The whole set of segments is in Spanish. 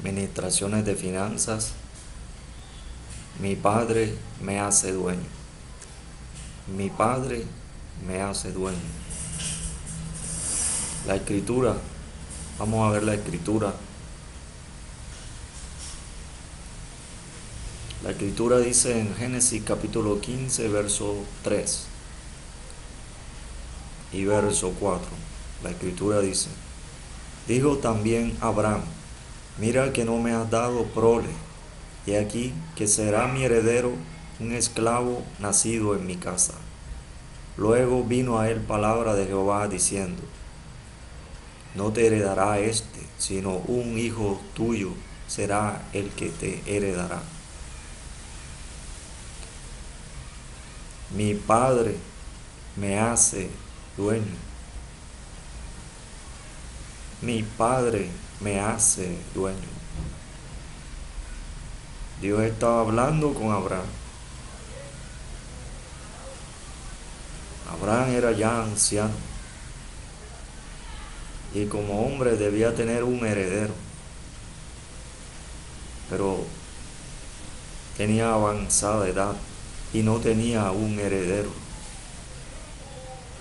Administraciones de finanzas. Mi padre me hace dueño. Mi padre me hace dueño. La escritura, vamos a ver la escritura. La escritura dice en Génesis capítulo 15, verso 3 y verso 4. La escritura dice: dijo también Abraham: mira que no me has dado prole, y aquí que será mi heredero un esclavo nacido en mi casa. Luego vino a él palabra de Jehová diciendo: no te heredará este, sino un hijo tuyo será el que te heredará. Mi padre me hace dueño. Mi padre me hace dueño. Dios estaba hablando con Abraham. Abraham era ya anciano y como hombre debía tener un heredero, pero tenía avanzada edad y no tenía un heredero,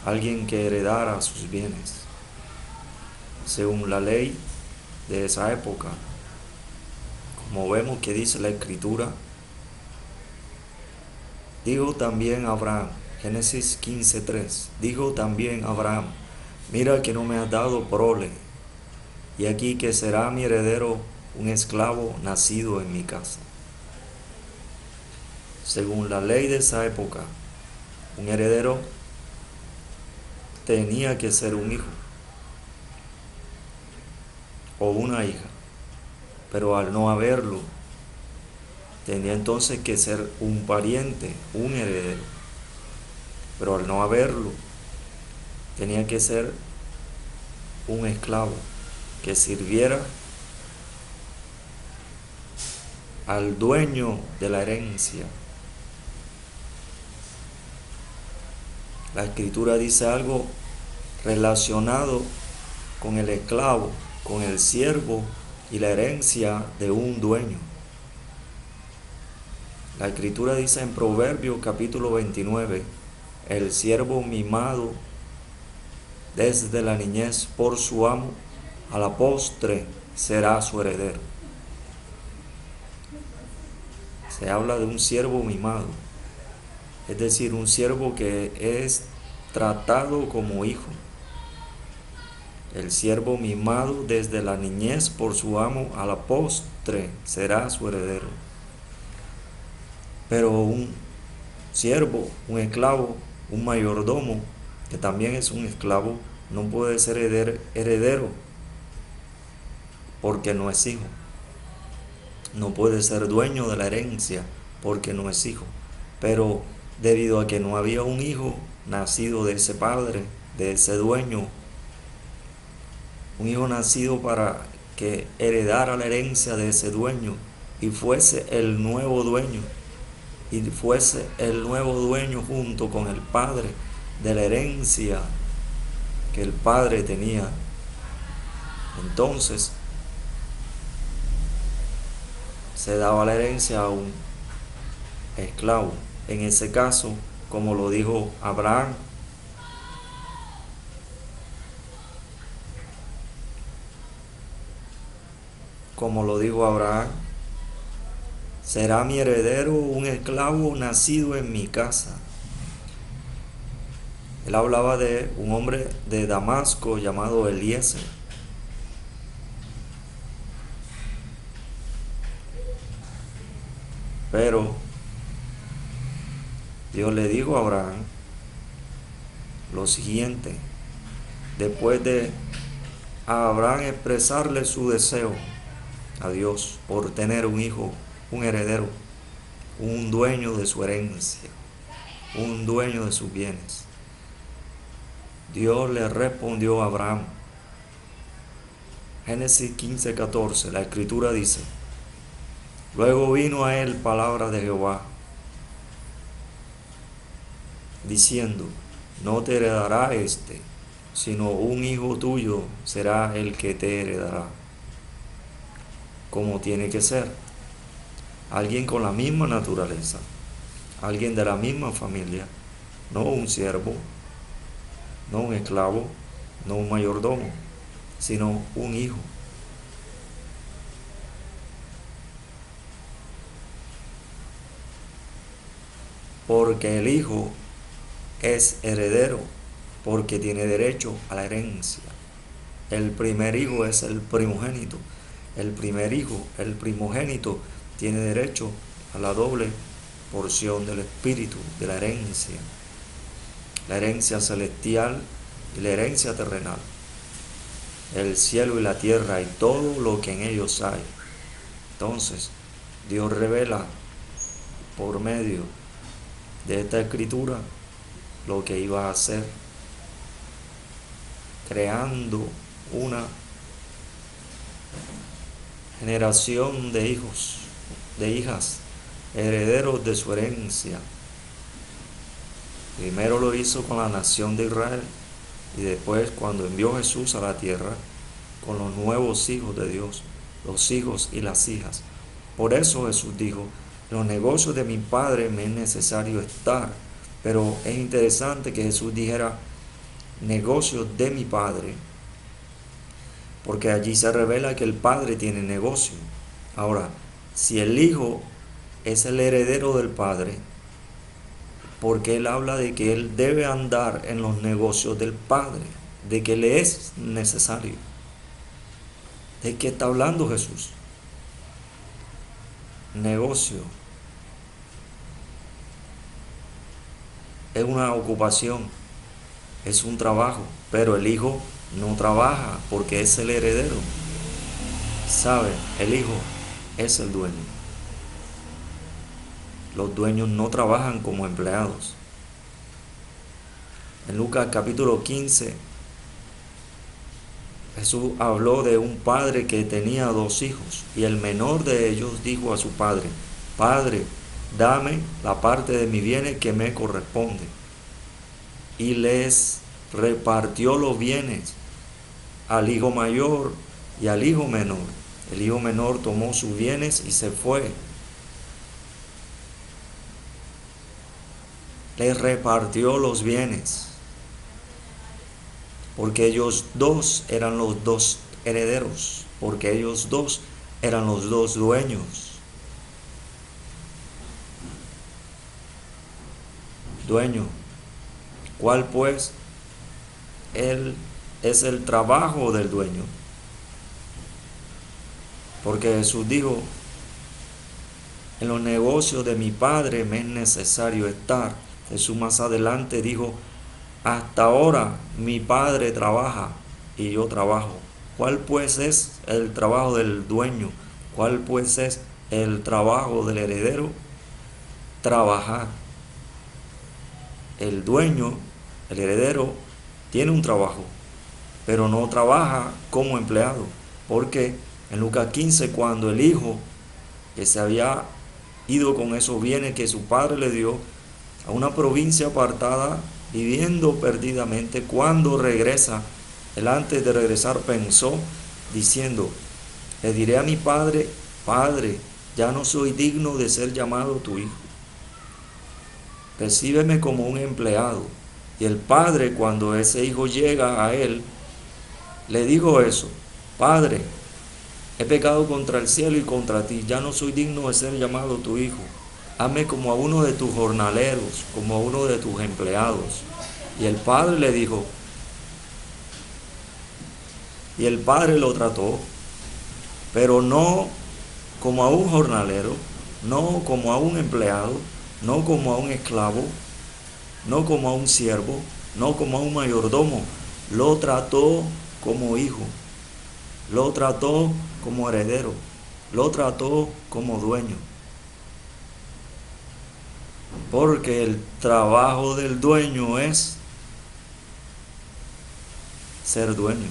alguien que heredara sus bienes. Según la ley de esa época, como vemos que dice la escritura, dijo también Abraham, Génesis 15:3, dijo también Abraham: mira que no me has dado prole, y aquí que será mi heredero un esclavo nacido en mi casa. Según la ley de esa época, un heredero tenía que ser un hijo o una hija, pero al no haberlo, tenía entonces que ser un pariente, un heredero, pero al no haberlo, tenía que ser un esclavo que sirviera al dueño de la herencia. La escritura dice algo relacionado con el esclavo, con el siervo y la herencia de un dueño. La escritura dice en Proverbios capítulo 29, el siervo mimado desde la niñez por su amo, a la postre será su heredero. Se habla de un siervo mimado, es decir, un siervo que es tratado como hijo. El siervo mimado desde la niñez por su amo, a la postre será su heredero. Pero un siervo, un esclavo, un mayordomo, que también es un esclavo, no puede ser heredero porque no es hijo. No puede ser dueño de la herencia porque no es hijo. Pero debido a que no había un hijo nacido de ese padre, de ese dueño, un hijo nacido para que heredara la herencia de ese dueño y fuese el nuevo dueño, junto con el padre de la herencia que el padre tenía. Entonces se daba la herencia a un esclavo. En ese caso, como lo dijo Abraham, será mi heredero un esclavo nacido en mi casa. Él hablaba de un hombre de Damasco llamado Eliezer. Pero Dios le dijo a Abraham lo siguiente, después de Abraham expresarle su deseo a Dios por tener un hijo, un heredero, un dueño de su herencia, un dueño de sus bienes. Dios le respondió a Abraham. Génesis 15:14, la escritura dice: luego vino a él palabra de Jehová, diciendo: no te heredará este, sino un hijo tuyo será el que te heredará. como tiene que ser. Alguien con la misma naturaleza, alguien de la misma familia, no un siervo, no un esclavo, no un mayordomo, sino un hijo. Porque el hijo es heredero, porque tiene derecho a la herencia. El primer hijo es el primogénito. El primer hijo, el primogénito, tiene derecho a la doble porción del espíritu, de la herencia celestial y la herencia terrenal, el cielo y la tierra y todo lo que en ellos hay. Entonces, Dios revela por medio de esta escritura lo que iba a hacer, creando una generación de hijos, de hijas, herederos de su herencia. Primero lo hizo con la nación de Israel y después, cuando envió Jesús a la tierra, con los nuevos hijos de Dios, los hijos y las hijas. Por eso Jesús dijo: en los negocios de mi Padre me es necesario estar. Pero es interesante que Jesús dijera negocios de mi Padre, porque allí se revela que el Padre tiene negocio. Ahora, si el Hijo es el heredero del Padre, porque Él habla de que Él debe andar en los negocios del Padre, de que le es necesario? ¿De qué está hablando Jesús? Negocio es una ocupación, es un trabajo, pero el Hijo no trabaja porque es el heredero. ¿Sabe? El Hijo es el dueño. Los dueños no trabajan como empleados. En Lucas capítulo 15, Jesús habló de un padre que tenía 2 hijos y el menor de ellos dijo a su padre: Padre, dame la parte de mi bienes que me corresponde. Y les repartió los bienes al hijo mayor y al hijo menor. El hijo menor tomó sus bienes y se fue. Les repartió los bienes, porque ellos 2 eran los 2 herederos, porque ellos 2 eran los 2 dueños. Dueño, ¿cuál pues es el trabajo del dueño? Porque Jesús dijo: en los negocios de mi Padre me es necesario estar. Jesús más adelante dijo: hasta ahora mi Padre trabaja y yo trabajo. ¿Cuál pues es el trabajo del dueño? ¿Cuál pues es el trabajo del heredero? Trabajar. El dueño, el heredero, tiene un trabajo, pero no trabaja como empleado. Porque en Lucas 15, cuando el hijo que se había ido con esos bienes que su padre le dio a una provincia apartada, viviendo perdidamente, cuando regresa, él antes de regresar pensó, diciendo: le diré a mi padre: Padre, ya no soy digno de ser llamado tu hijo, recíbeme como un empleado. Y el padre, cuando ese hijo llega a él, le dijo eso: Padre, he pecado contra el cielo y contra ti, ya no soy digno de ser llamado tu hijo. Hazme como a uno de tus jornaleros, como a uno de tus empleados. Y el padre le dijo, y el padre lo trató, pero no como a un jornalero, no como a un empleado, no como a un esclavo, no como a un siervo, no como a un mayordomo. Lo trató como hijo, lo trató como heredero, lo trató como dueño. Porque el trabajo del dueño es ser dueño.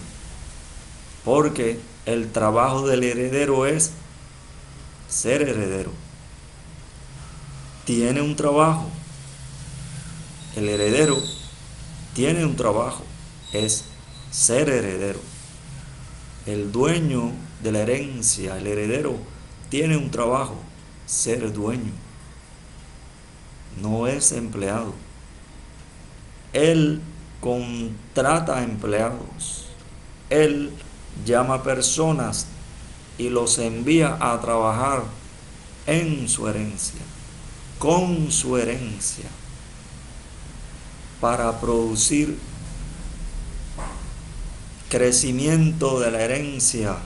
Porque el trabajo del heredero es ser heredero. Tiene un trabajo. El heredero tiene un trabajo. Es ser heredero. El dueño de la herencia, el heredero, tiene un trabajo, ser dueño. No es empleado. Él contrata empleados. Él llama personas y los envía a trabajar en su herencia, con su herencia, para producir crecimiento de la herencia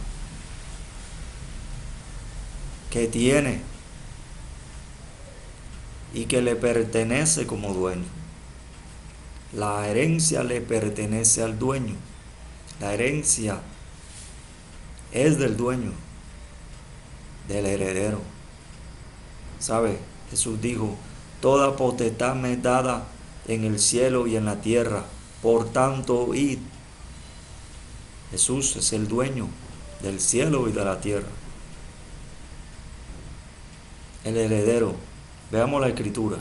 que tiene y que le pertenece como dueño. La herencia le pertenece al dueño. La herencia es del dueño, del heredero. ¿Sabe? Jesús dijo, toda potestad me es dada en el cielo y en la tierra. Por tanto, id. Jesús es el dueño del cielo y de la tierra. El heredero. Veamos la escritura.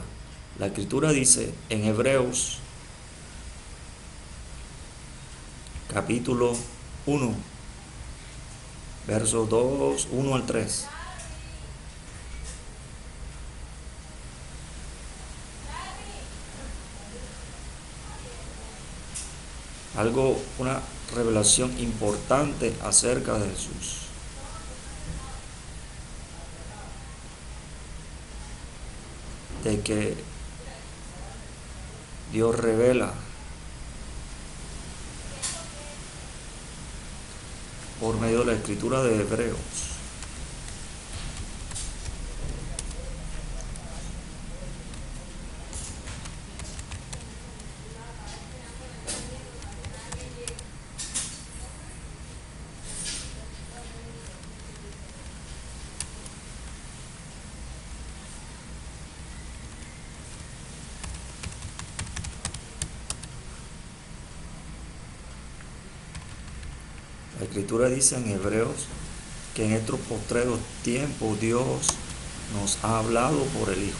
La escritura dice en Hebreos capítulo 1, versos 2, 1 al 3. Una revelación importante acerca de Jesús. De que Dios revela por medio de la escritura de Hebreos. La escritura dice en Hebreos que en estos postreros tiempos Dios nos ha hablado por el Hijo.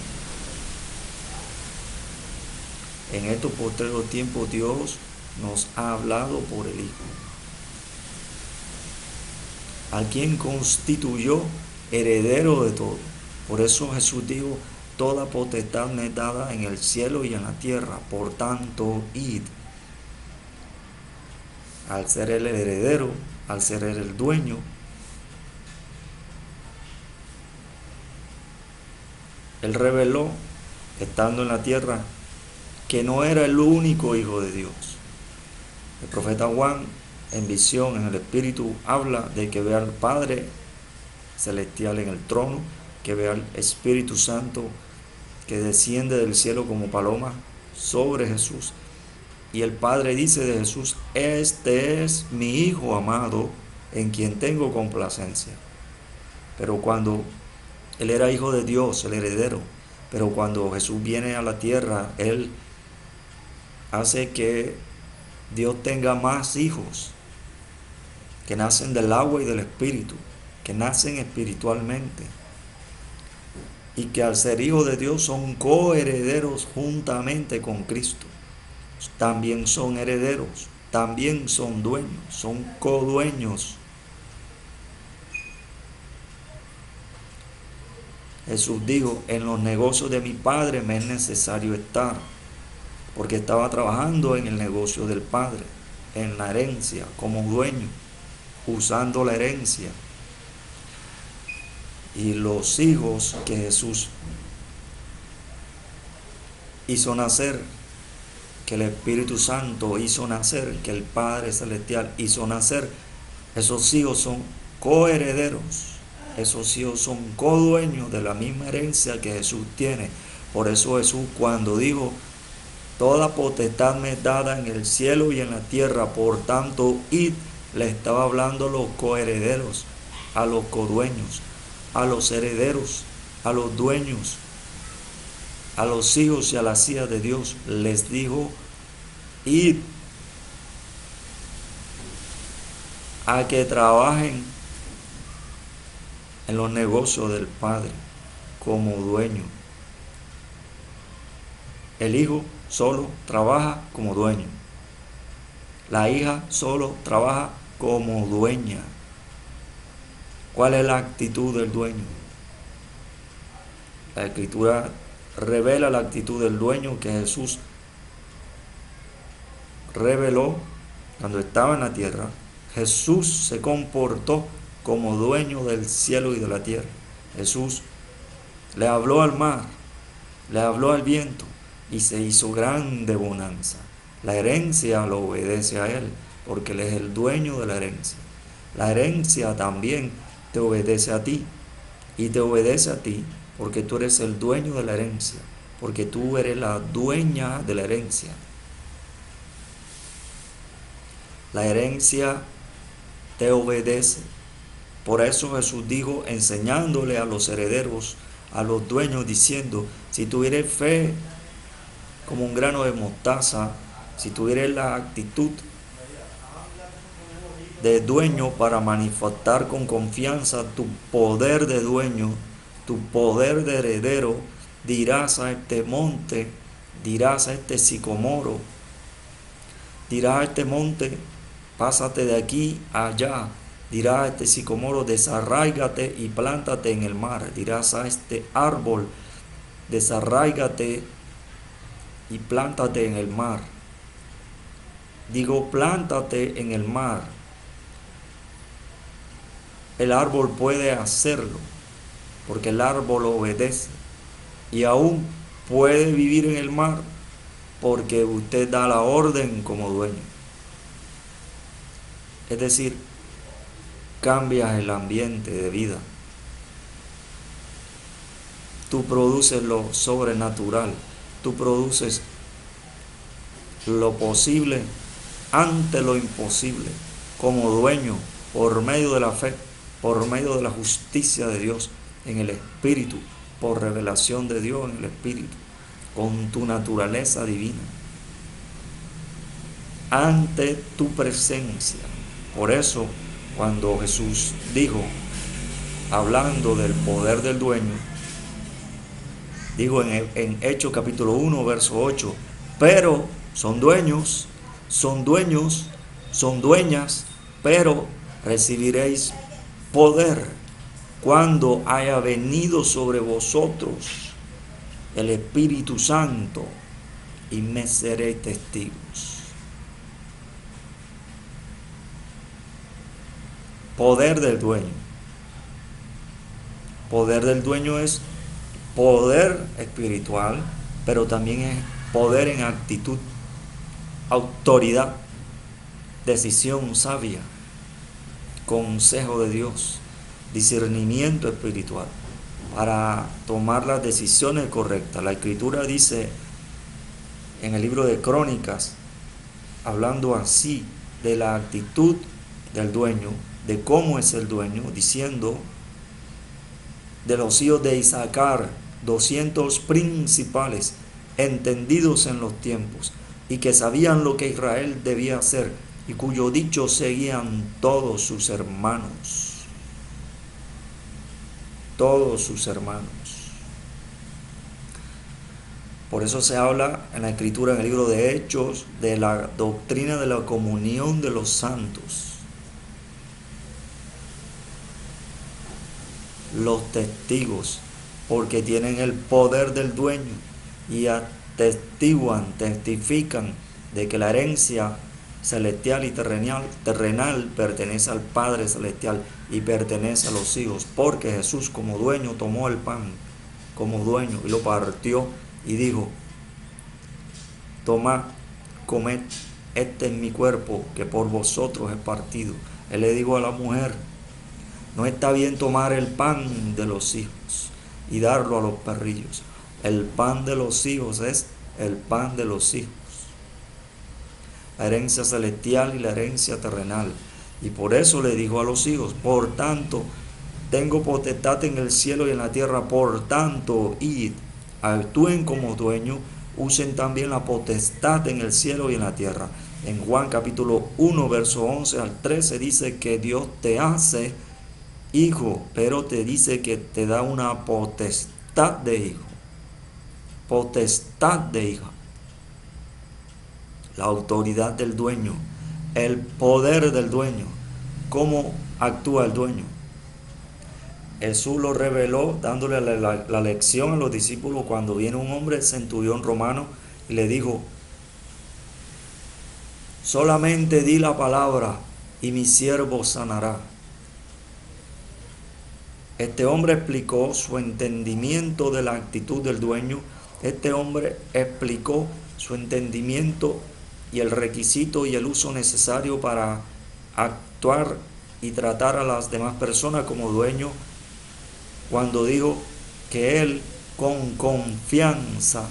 En estos postreros tiempos Dios nos ha hablado por el Hijo, a quien constituyó heredero de todo. Por eso Jesús dijo, toda potestad me es dada en el cielo y en la tierra, por tanto, id. Al ser el heredero, al ser el dueño, Él reveló, estando en la tierra, que no era el único Hijo de Dios. El profeta Juan, en visión, en el Espíritu, habla de que ve al Padre celestial en el trono, que ve al Espíritu Santo que desciende del cielo como paloma sobre Jesús. Y el Padre dice de Jesús, este es mi Hijo amado, en quien tengo complacencia. Pero cuando Él era Hijo de Dios, el heredero, pero cuando Jesús viene a la tierra, Él hace que Dios tenga más hijos, que nacen del agua y del Espíritu, que nacen espiritualmente, y que al ser hijos de Dios son coherederos juntamente con Cristo. También son herederos, también son dueños, son codueños. Jesús dijo, en los negocios de mi Padre me es necesario estar, porque estaba trabajando en el negocio del Padre, en la herencia, como dueño, usando la herencia. Y los hijos que Jesús hizo nacer, que el Espíritu Santo hizo nacer, que el Padre Celestial hizo nacer, esos hijos son coherederos, esos hijos son codueños de la misma herencia que Jesús tiene. Por eso Jesús, cuando dijo, toda potestad me es dada en el cielo y en la tierra, por tanto, id, le estaba hablando a los coherederos, a los codueños, a los herederos, a los dueños, a los hijos y a las hijas de Dios. Les dijo, id a que trabajen en los negocios del Padre como dueño. El hijo solo trabaja como dueño. La hija solo trabaja como dueña. ¿Cuál es la actitud del dueño? La Escritura revela la actitud del dueño que Jesús reveló cuando estaba en la tierra. Jesús se comportó como dueño del cielo y de la tierra. Jesús le habló al mar, le habló al viento y se hizo grande bonanza. La herencia lo obedece a él porque él es el dueño de la herencia. La herencia también te obedece a ti y te obedece a ti porque tú eres el dueño de la herencia, porque tú eres la dueña de la herencia. La herencia te obedece. Por eso Jesús dijo, enseñándole a los herederos, a los dueños, diciendo, si tuvieres fe como un grano de mostaza, si tuvieres la actitud de dueño para manifestar con confianza tu poder de dueño, tu poder de heredero, dirás a este monte, dirás a este sicomoro, dirás a este monte, pásate de aquí a allá, dirás a este sicomoro, desarráigate y plántate en el mar, dirás a este árbol, desarráigate y plántate en el mar. Digo, plántate en el mar. El árbol puede hacerlo, porque el árbol obedece. Y aún puede vivir en el mar, porque usted da la orden como dueño. Es decir, cambias el ambiente de vida. Tú produces lo sobrenatural, tú produces lo posible ante lo imposible, como dueño, por medio de la fe, por medio de la justicia de Dios en el Espíritu, por revelación de Dios en el Espíritu, con tu naturaleza divina, ante tu presencia. Por eso, cuando Jesús dijo, hablando del poder del dueño, digo en Hechos capítulo 1, verso 8, pero son dueños, son dueñas, pero recibiréis poder cuando haya venido sobre vosotros el Espíritu Santo y me seréis testigos. Poder del dueño. Poder del dueño es poder espiritual, pero también es poder en actitud, autoridad, decisión sabia, consejo de Dios, discernimiento espiritual para tomar las decisiones correctas. La Escritura dice en el libro de Crónicas, hablando así de la actitud del dueño, de cómo es el dueño, diciendo, de los hijos de Isaacar, 200 principales, entendidos en los tiempos, y que sabían lo que Israel debía hacer, y cuyo dicho seguían todos sus hermanos. Todos sus hermanos. Por eso se habla en la Escritura, en el libro de Hechos, de la doctrina de la comunión de los santos. Los testigos, porque tienen el poder del dueño y atestiguan, testifican de que la herencia celestial y terrenal pertenece al Padre celestial y pertenece a los hijos, porque Jesús como dueño tomó el pan como dueño y lo partió y dijo, tomad, comed, este es mi cuerpo que por vosotros he partido. Él le dijo a la mujer, no está bien tomar el pan de los hijos y darlo a los perrillos. El pan de los hijos es el pan de los hijos. La herencia celestial y la herencia terrenal. Y por eso le dijo a los hijos, por tanto, tengo potestad en el cielo y en la tierra, por tanto, id, actúen como dueños, usen también la potestad en el cielo y en la tierra. En Juan capítulo 1, verso 11 al 13 dice que Dios te hace hijo, pero te dice que te da una potestad de hijo. Potestad de hija. La autoridad del dueño, el poder del dueño. cómo actúa el dueño. Jesús lo reveló dándole la lección a los discípulos cuando viene un hombre centurión romano y le dijo: solamente di la palabra y mi siervo sanará. Este hombre explicó su entendimiento de la actitud del dueño. Este hombre explicó su entendimiento y el requisito y el uso necesario para actuar y tratar a las demás personas como dueño, cuando dijo que él con confianza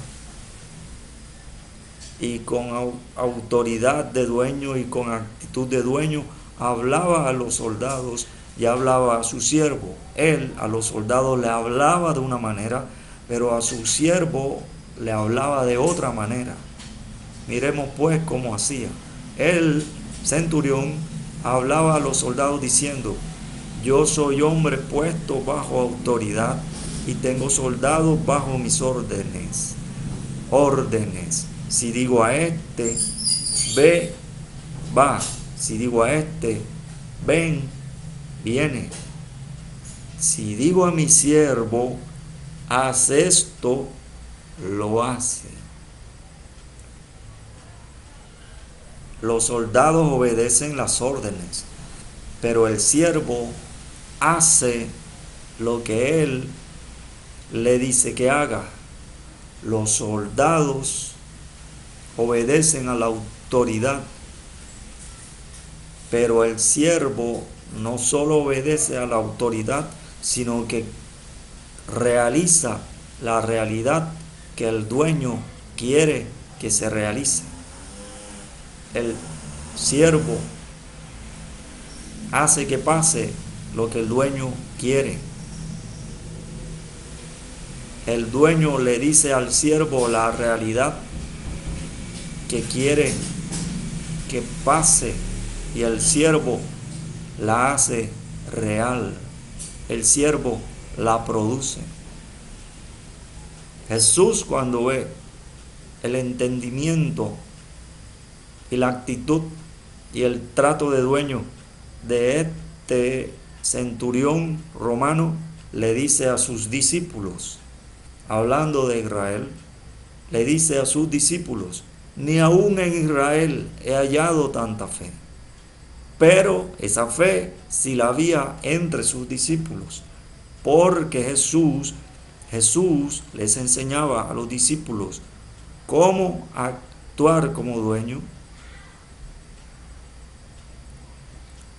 y con autoridad de dueño y con actitud de dueño hablaba a los soldados y hablaba a su siervo. Él a los soldados le hablaba de una manera, pero a su siervo le hablaba de otra manera. Miremos pues cómo hacía. El centurión hablaba a los soldados diciendo: yo soy hombre puesto bajo autoridad y tengo soldados bajo mis órdenes. Si digo a este, ve, va. Si digo a este, ven, viene. Si digo a mi siervo, haz esto, lo hace. Los soldados obedecen las órdenes, pero el siervo hace lo que él le dice que haga. Los soldados obedecen a la autoridad, pero el siervo no solo obedece a la autoridad, sino que realiza la realidad que el dueño quiere que se realice. El siervo hace que pase lo que el dueño quiere. El dueño le dice al siervo la realidad que quiere que pase y el siervo la hace real. El siervo la produce. Jesús, cuando ve el entendimiento y la actitud y el trato de dueño de este centurión romano, le dice a sus discípulos, hablando de Israel, le dice a sus discípulos: ni aún en Israel he hallado tanta fe. Pero esa fe sí la había entre sus discípulos, porque Jesús les enseñaba a los discípulos cómo actuar como dueño,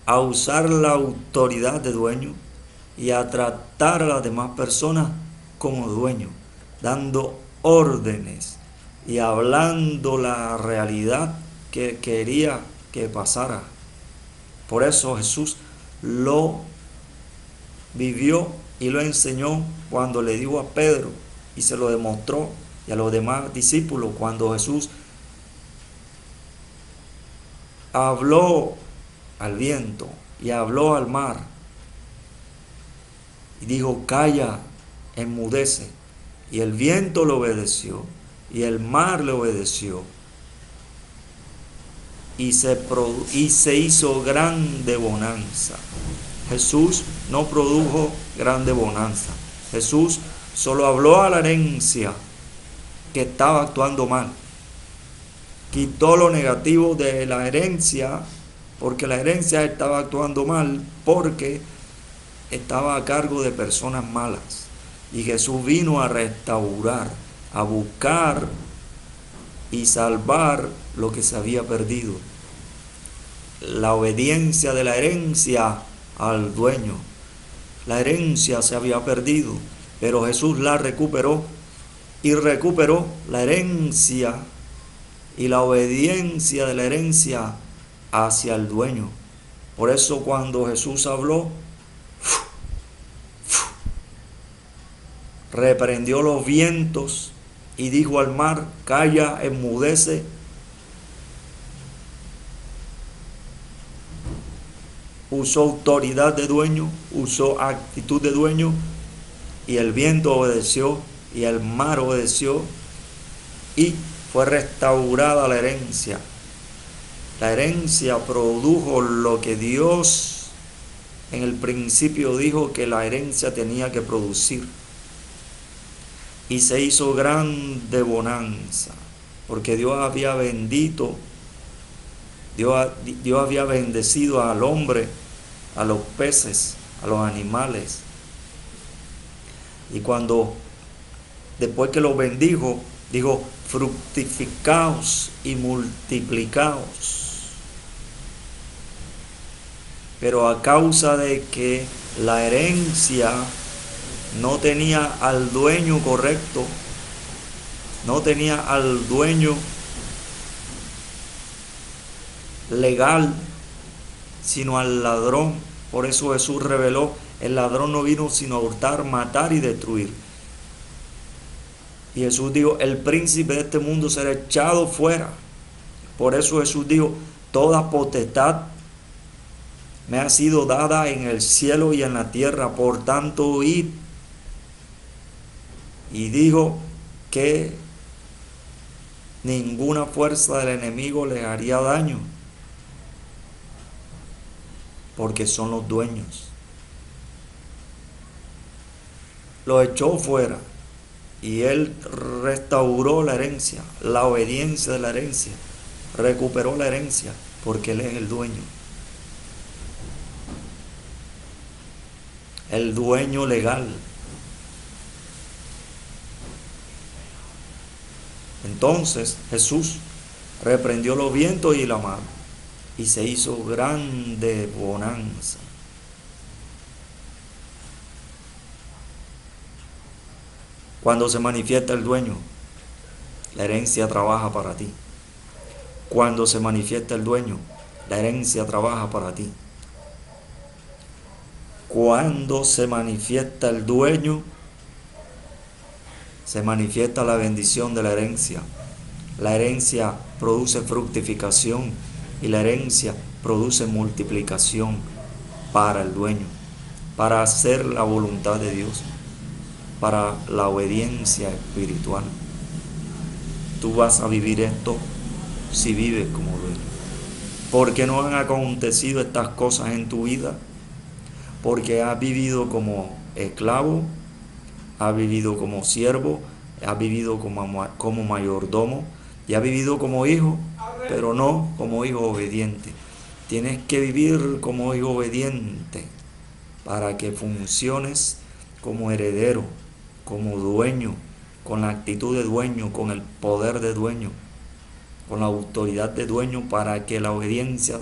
a usar la autoridad de dueño y a tratar a las demás personas como dueño, dando órdenes y hablando la realidad que quería que pasara. Por eso Jesús lo vivió y lo enseñó cuando le dijo a Pedro, y se lo demostró y a los demás discípulos cuando Jesús habló al viento y habló al mar y dijo: calla, enmudece. Y el viento le obedeció y el mar le obedeció y se hizo grande bonanza. Jesús no produjo grande bonanza. Jesús solo habló a la herencia que estaba actuando mal. Quitó lo negativo de la herencia, porque la herencia estaba actuando mal, porque estaba a cargo de personas malas. Y Jesús vino a restaurar, a buscar y salvar lo que se había perdido. La obediencia de la herencia al dueño. La herencia se había perdido, pero Jesús la recuperó y recuperó la herencia y la obediencia de la herencia hacia el dueño. Por eso cuando Jesús habló, reprendió los vientos y dijo al mar: calla, enmudece. Usó autoridad de dueño, usó actitud de dueño, y el viento obedeció y el mar obedeció y fue restaurada la herencia. La herencia produjo lo que Dios en el principio dijo que la herencia tenía que producir. Y se hizo grande bonanza, porque Dios había bendecido al hombre, a los peces, a los animales. Y después que los bendijo, dijo, fructificaos y multiplicaos. Pero a causa de que la herencia no tenía al dueño correcto, no tenía al dueño legal, sino al ladrón. Por eso Jesús reveló, el ladrón no vino sino a hurtar, matar y destruir. Y Jesús dijo, el príncipe de este mundo será echado fuera. Por eso Jesús dijo, toda potestad me ha sido dada en el cielo y en la tierra, por tanto id. Y dijo que ninguna fuerza del enemigo le haría daño, porque son los dueños. Lo echó fuera y él restauró la herencia, la obediencia de la herencia, recuperó la herencia, porque él es el dueño legal. Entonces Jesús reprendió los vientos y la mar, y se hizo grande bonanza. Cuando se manifiesta el dueño, la herencia trabaja para ti. Cuando se manifiesta el dueño, la herencia trabaja para ti. Cuando se manifiesta el dueño, se manifiesta la bendición de la herencia. La herencia produce fructificación y la herencia produce multiplicación para el dueño, para hacer la voluntad de Dios, para la obediencia espiritual. Tú vas a vivir esto si vives como dueño. Porque no han acontecido estas cosas en tu vida, porque has vivido como esclavo, has vivido como siervo, has vivido como mayordomo y has vivido como hijo, pero no como hijo obediente. Tienes que vivir como hijo obediente para que funciones como heredero, como dueño, con la actitud de dueño, con el poder de dueño, con la autoridad de dueño, para que la obediencia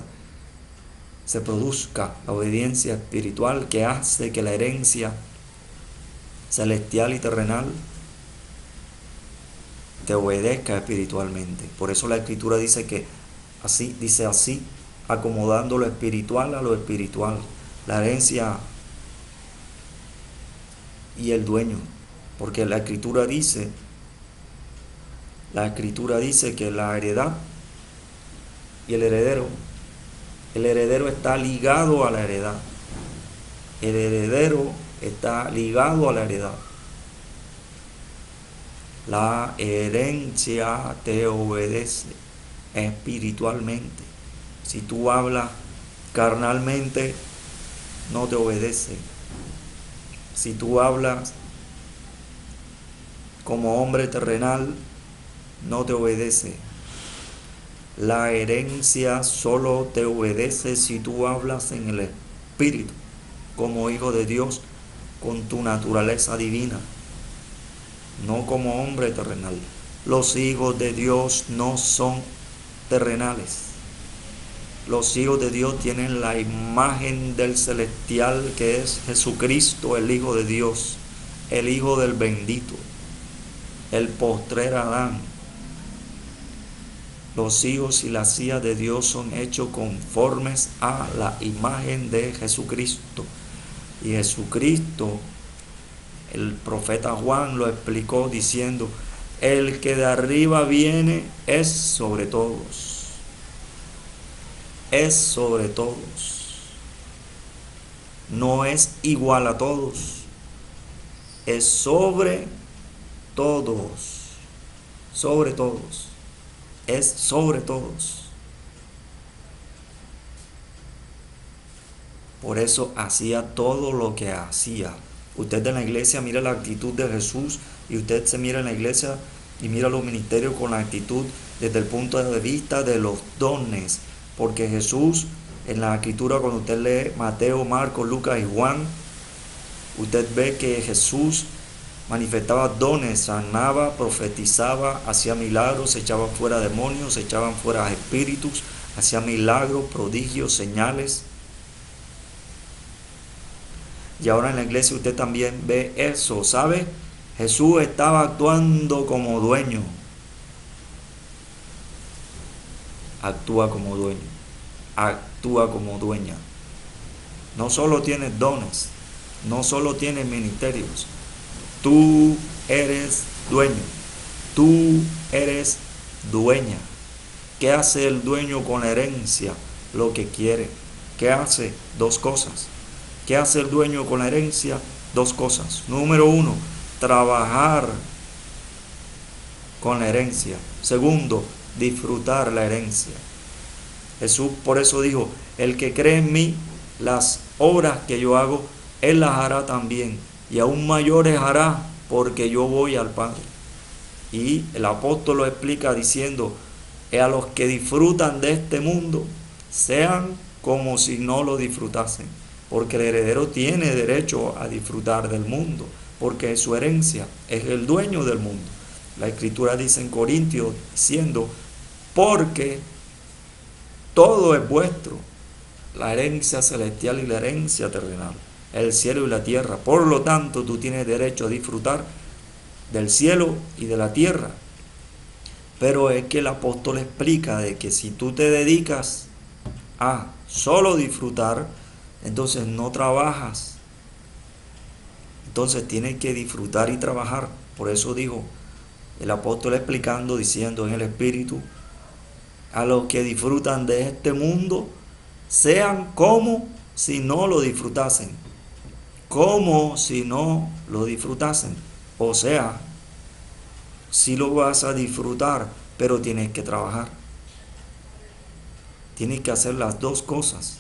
se produzca, la obediencia espiritual que hace que la herencia celestial y terrenal te obedezca espiritualmente. Por eso la Escritura dice que así, acomodando lo espiritual a lo espiritual, la herencia y el dueño, porque la Escritura dice que la heredad y el heredero está ligado a la heredad. El heredero está ligado a la heredad. La herencia te obedece espiritualmente. Si tú hablas carnalmente, no te obedece. Si tú hablas como hombre terrenal, no te obedece. La herencia solo te obedece si tú hablas en el Espíritu, como hijo de Dios, con tu naturaleza divina, no como hombre terrenal. Los hijos de Dios no son terrenales. Los hijos de Dios tienen la imagen del celestial, que es Jesucristo, el Hijo de Dios, el Hijo del bendito, el postrer Adán. Los hijos y las hijas de Dios son hechos conformes a la imagen de Jesucristo. Y Jesucristo, el profeta Juan lo explicó diciendo, el que de arriba viene es sobre todos. Es sobre todos. No es igual a todos. Es sobre todos. Sobre todos. Es sobre todos. Por eso hacía todo lo que hacía. Usted en la iglesia mira la actitud de Jesús y usted se mira en la iglesia y mira los ministerios con la actitud desde el punto de vista de los dones. Porque Jesús en la escritura, cuando usted lee Mateo, Marcos, Lucas y Juan, usted ve que Jesús manifestaba dones, sanaba, profetizaba, hacía milagros, echaba fuera demonios, echaban fuera espíritus, hacía milagros, prodigios, señales. Y ahora en la iglesia usted también ve eso, ¿sabe? Jesús estaba actuando como dueño. Actúa como dueño. Actúa como dueña. No solo tienes dones, no solo tienes ministerios. Tú eres dueño. Tú eres dueña. ¿Qué hace el dueño con la herencia? Lo que quiere. ¿Qué hace? Dos cosas. ¿Qué hace el dueño con la herencia? Dos cosas. Número uno, trabajar con la herencia. Segundo, disfrutar la herencia. Jesús por eso dijo, el que cree en mí, las obras que yo hago, él las hará también. Y aún mayores hará, porque yo voy al Padre. Y el apóstol lo explica diciendo, a los que disfrutan de este mundo, sean como si no lo disfrutasen. Porque el heredero tiene derecho a disfrutar del mundo, porque es su herencia, es el dueño del mundo. La escritura dice en Corintios, diciendo, porque todo es vuestro, la herencia celestial y la herencia terrenal, el cielo y la tierra. Por lo tanto, tú tienes derecho a disfrutar del cielo y de la tierra. Pero es que el apóstol explica de que si tú te dedicas a solo disfrutar, entonces no trabajas. Entonces tienes que disfrutar y trabajar. Por eso dijo el apóstol explicando, diciendo en el Espíritu, a los que disfrutan de este mundo, sean como si no lo disfrutasen. Como si no lo disfrutasen. O sea, si lo vas a disfrutar, pero tienes que trabajar. Tienes que hacer las dos cosas.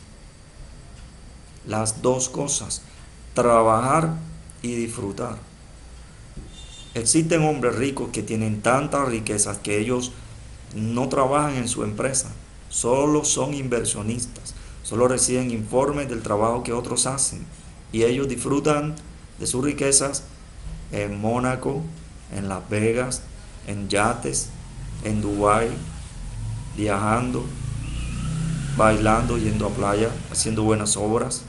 Las dos cosas. Trabajar y disfrutar. Existen hombres ricos que tienen tantas riquezas que ellos no trabajan en su empresa. Solo son inversionistas. Solo reciben informes del trabajo que otros hacen. Y ellos disfrutan de sus riquezas en Mónaco, en Las Vegas, en yates, en Dubái, viajando, bailando, yendo a playa, haciendo buenas obras,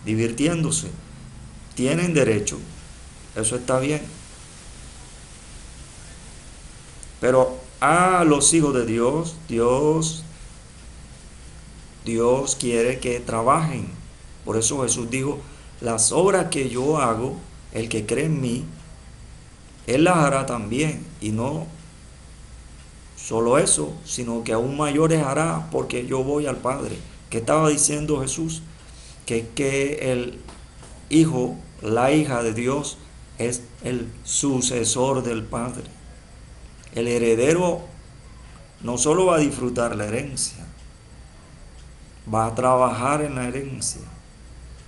divirtiéndose. Tienen derecho, eso está bien. Pero a los hijos de Dios, Dios quiere que trabajen. Por eso Jesús dijo, las obras que yo hago, el que cree en mí, él las hará también. Y no solo eso, sino que aún mayores hará, porque yo voy al Padre. ¿Qué estaba diciendo Jesús? Que el hijo, la hija de Dios, es el sucesor del Padre. El heredero no solo va a disfrutar la herencia, va a trabajar en la herencia.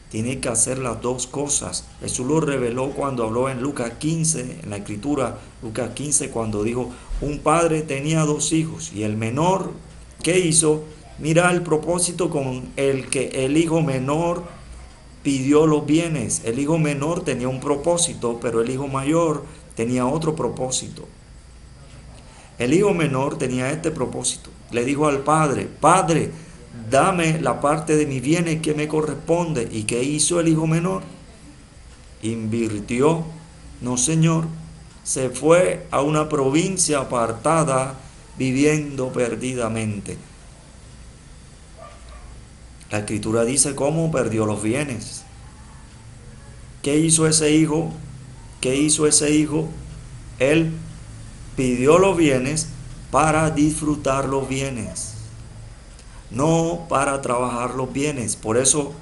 Tiene que hacer las dos cosas. Jesús lo reveló cuando habló en Lucas 15, en la escritura, Lucas 15, cuando dijo, un padre tenía dos hijos y el menor, ¿qué hizo? Mira el propósito con el que el hijo menor pidió los bienes. El hijo menor tenía un propósito, pero el hijo mayor tenía otro propósito. El hijo menor tenía este propósito. Le dijo al padre, Padre, dame la parte de mis bienes que me corresponde. ¿Y qué hizo el hijo menor? Invirtió. No, señor. Se fue a una provincia apartada, viviendo perdidamente. La escritura dice cómo perdió los bienes. ¿Qué hizo ese hijo? ¿Qué hizo ese hijo? Él pidió los bienes para disfrutar los bienes, no para trabajar los bienes. Por eso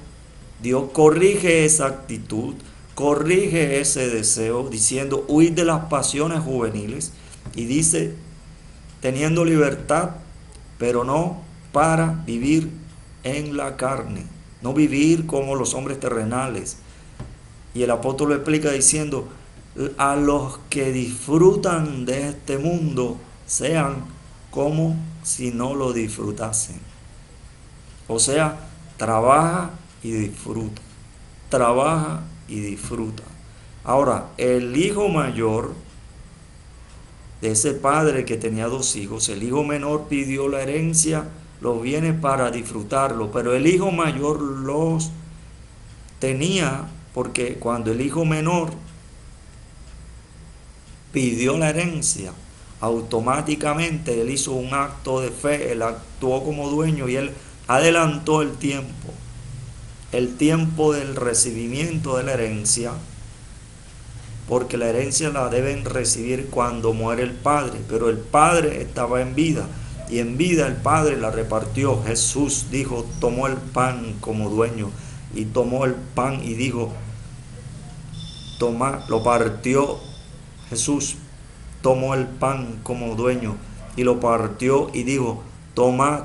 Dios corrige esa actitud, corrige ese deseo, diciendo, huid de las pasiones juveniles, y dice, teniendo libertad, pero no para vivir en la carne. no vivir como los hombres terrenales. Y el apóstol lo explica diciendo, a los que disfrutan de este mundo, sean como si no lo disfrutasen. O sea, trabaja y disfruta. Trabaja y disfruta. Ahora, el hijo mayor de ese padre que tenía 2 hijos, el hijo menor pidió la herencia, los bienes para disfrutarlo, pero el hijo mayor los tenía porque cuando el hijo menor pidió la herencia, automáticamente él hizo un acto de fe, él actuó como dueño y él adelantó el tiempo del recibimiento de la herencia, porque la herencia la deben recibir cuando muere el padre, pero el padre estaba en vida y en vida el padre la repartió. Jesús dijo, tomó el pan como dueño y tomó el pan y dijo, toma, lo partió. Jesús tomó el pan como dueño y lo partió y dijo, tomad,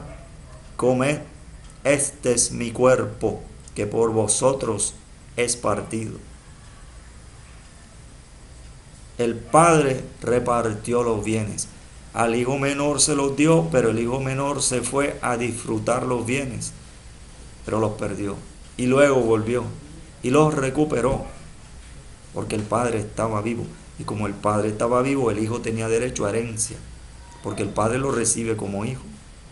comed, este es mi cuerpo que por vosotros es partido. El padre repartió los bienes. Al hijo menor se los dio, pero el hijo menor se fue a disfrutar los bienes, pero los perdió. Y luego volvió y los recuperó, porque el padre estaba vivo. Y como el padre estaba vivo, el hijo tenía derecho a herencia, porque el padre lo recibe como hijo,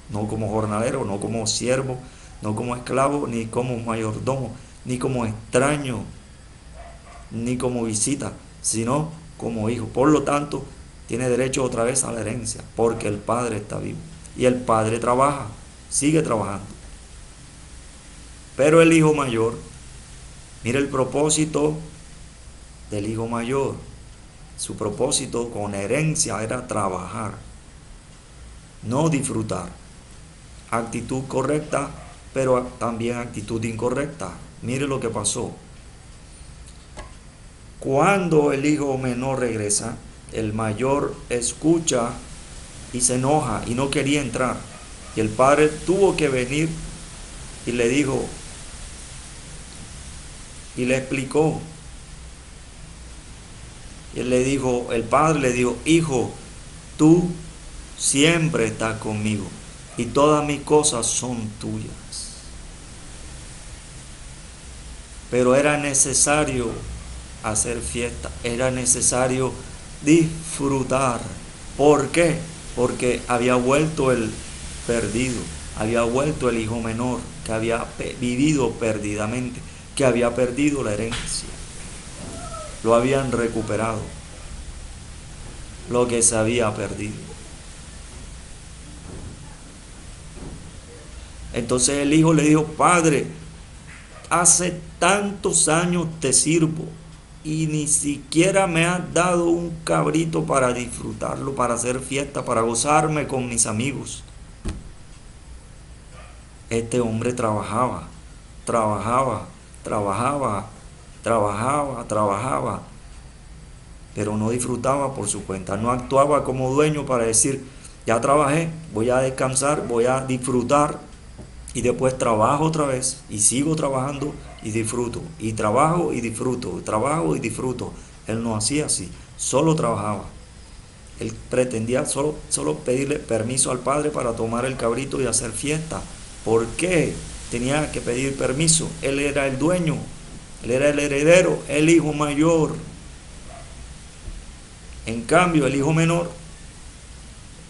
no como jornalero, no como siervo, no como esclavo, ni como mayordomo, ni como extraño, ni como visita, sino como hijo. Por lo tanto, tiene derecho otra vez a la herencia, porque el padre está vivo. Y el padre trabaja, sigue trabajando. Pero el hijo mayor, mira el propósito del hijo mayor. Su propósito con herencia era trabajar, no disfrutar. Actitud correcta, pero también actitud incorrecta. Mire lo que pasó. Cuando el hijo menor regresa, el mayor escucha y se enoja y no quería entrar. Y el padre tuvo que venir y le dijo, y le explicó. Y él le dijo, el padre le dijo, hijo, tú siempre estás conmigo y todas mis cosas son tuyas. Pero era necesario hacer fiesta, era necesario disfrutar. ¿Por qué? Porque había vuelto el perdido, había vuelto el hijo menor que había vivido perdidamente, que había perdido la herencia. Lo habían recuperado, lo que se había perdido. Entonces el hijo le dijo, padre, hace tantos años te sirvo y ni siquiera me has dado un cabrito para disfrutarlo, para hacer fiesta, para gozarme con mis amigos. Este hombre trabajaba, pero no disfrutaba por su cuenta, no actuaba como dueño para decir, ya trabajé, voy a descansar, voy a disfrutar y después trabajo otra vez y sigo trabajando y disfruto, y trabajo y disfruto, trabajo y disfruto. Él no hacía así, solo trabajaba. Él pretendía solo pedirle permiso al padre para tomar el cabrito y hacer fiesta. ¿Por qué tenía que pedir permiso? Él era el dueño, él era el heredero, el hijo mayor. En cambio, el hijo menor,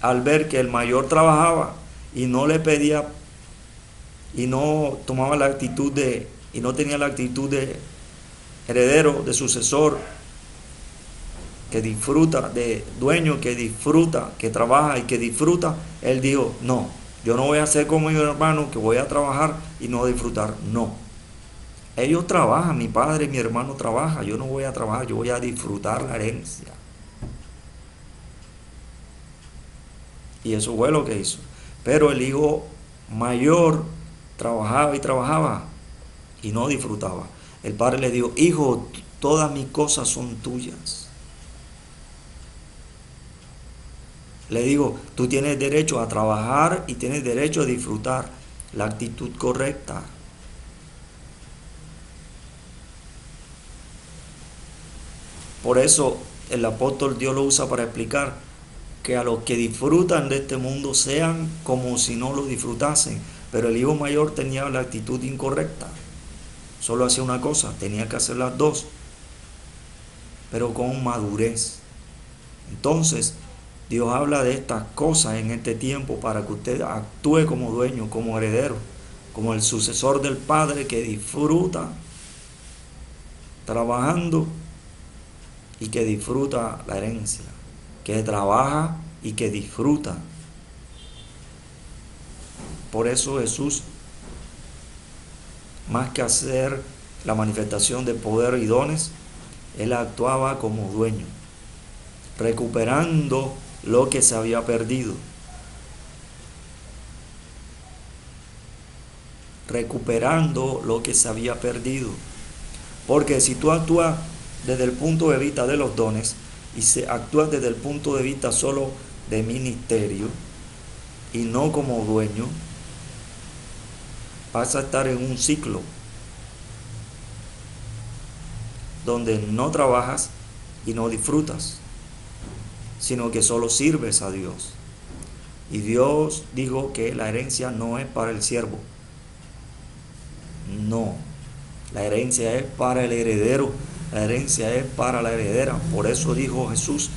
al ver que el mayor trabajaba y no le pedía y no tomaba la actitud y no tenía la actitud de heredero, de sucesor, que disfruta, de dueño que disfruta, que trabaja y que disfruta, él dijo, no, yo no voy a ser como mi hermano que voy a trabajar y no disfrutar. No, ellos trabajan, mi padre y mi hermano trabajan, yo no voy a trabajar, yo voy a disfrutar la herencia. Y eso fue lo que hizo. Pero el hijo mayor trabajaba y no disfrutaba. El padre le dijo, hijo, todas mis cosas son tuyas. Le digo, tú tienes derecho a trabajar y tienes derecho a disfrutar. La actitud correcta. Por eso el apóstol Dios lo usa para explicar que a los que disfrutan de este mundo sean como si no lo disfrutasen. Pero el hijo mayor tenía la actitud incorrecta. Solo hacía una cosa, tenía que hacer las dos, pero con madurez. Entonces, Dios habla de estas cosas en este tiempo para que usted actúe como dueño, como heredero, como el sucesor del Padre que disfruta trabajando y que disfruta la herencia, que trabaja y que disfruta. Por eso Jesús, más que hacer la manifestación de poder y dones, él actuaba como dueño, recuperando lo que se había perdido. Recuperando lo que se había perdido. Porque si tú actúas desde el punto de vista de los dones y se actúa desde el punto de vista solo de ministerio y no como dueño, vas a estar en un ciclo donde no trabajas y no disfrutas, sino que solo sirves a Dios. Y Dios dijo que la herencia no es para el siervo. No, la herencia es para el heredero, la herencia es para la heredera. Por eso dijo Jesús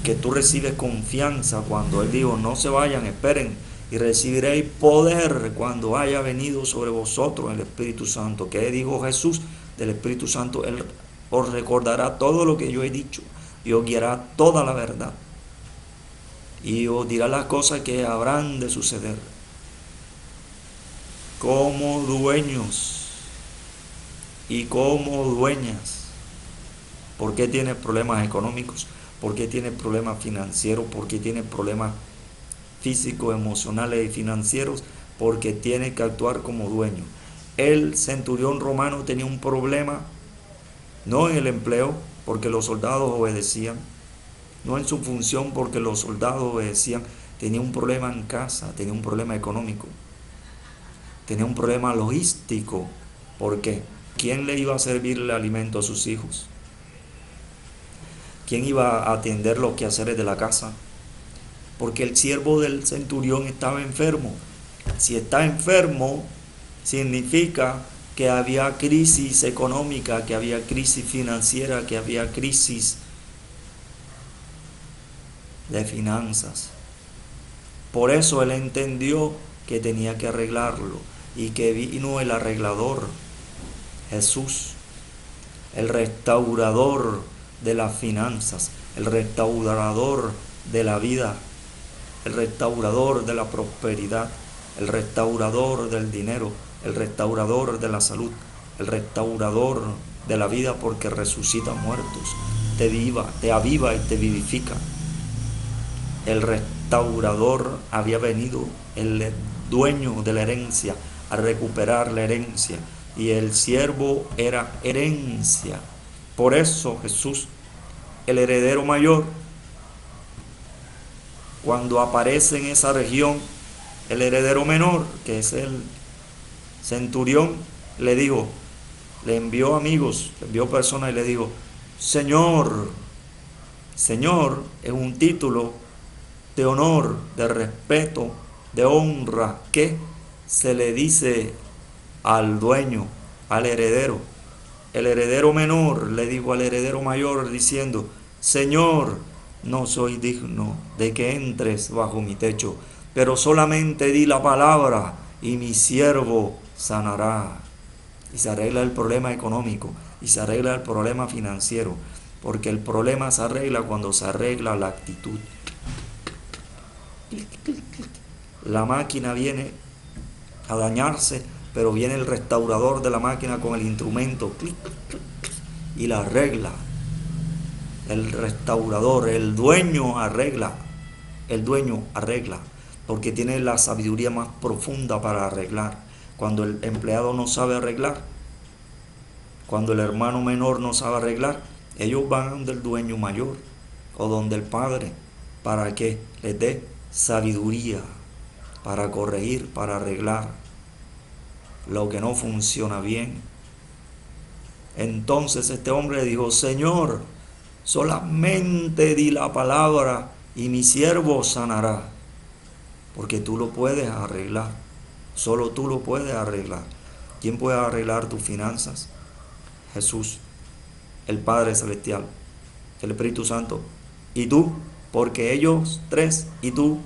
que tú recibes confianza cuando Él dijo, no se vayan, esperen y recibiréis poder cuando haya venido sobre vosotros el Espíritu Santo. ¿Qué dijo Jesús del Espíritu Santo? Él os recordará todo lo que yo he dicho y os guiará toda la verdad y os dirá las cosas que habrán de suceder. Como dueños y como dueñas. ¿Por qué tienes problemas económicos? ¿Por qué tienes problemas financieros? ¿Por qué tienes problemas físicos, emocionales y financieros? Porque tienes que actuar como dueño. El centurión romano tenía un problema, no en el empleo, porque los soldados obedecían, no en su función, porque los soldados obedecían, tenía un problema en casa, tenía un problema económico, tenía un problema logístico. ¿Por qué? ¿Quién le iba a servir el alimento a sus hijos? ¿Quién iba a atender los quehaceres de la casa? Porque el siervo del centurión estaba enfermo. Si está enfermo, significa que había crisis económica, que había crisis financiera, que había crisis de finanzas. Por eso él entendió que tenía que arreglarlo y que vino el arreglador, Jesús, el restaurador de las finanzas, el restaurador de la vida, el restaurador de la prosperidad, el restaurador del dinero, el restaurador de la salud, el restaurador de la vida, porque resucita muertos, te aviva y te vivifica. El restaurador había venido, el dueño de la herencia, a recuperar la herencia, y el siervo era herencia. Por eso Jesús, el heredero mayor, cuando aparece en esa región, el heredero menor, que es el centurión, le dijo, le envió amigos, le envió personas y le dijo, Señor, Señor es un título de honor, de respeto, de honra, que se le dice al dueño, al heredero. El heredero menor le dijo al heredero mayor diciendo, Señor, no soy digno de que entres bajo mi techo, pero solamente di la palabra y mi siervo sanará. Y se arregla el problema económico y se arregla el problema financiero, porque el problema se arregla cuando se arregla la actitud. La máquina viene a dañarse, pero viene el restaurador de la máquina con el instrumento y la arregla. El restaurador, el dueño arregla, porque tiene la sabiduría más profunda para arreglar. Cuando el empleado no sabe arreglar, cuando el hermano menor no sabe arreglar, ellos van donde el dueño mayor o donde el padre para que les dé sabiduría para corregir, para arreglar lo que no funciona bien. Entonces este hombre dijo, Señor, Solamente di la palabra y mi siervo sanará. Porque tú lo puedes arreglar. Solo tú lo puedes arreglar. ¿Quién puede arreglar tus finanzas? Jesús, el Padre Celestial, el Espíritu Santo. Y tú, porque ellos tres y tú,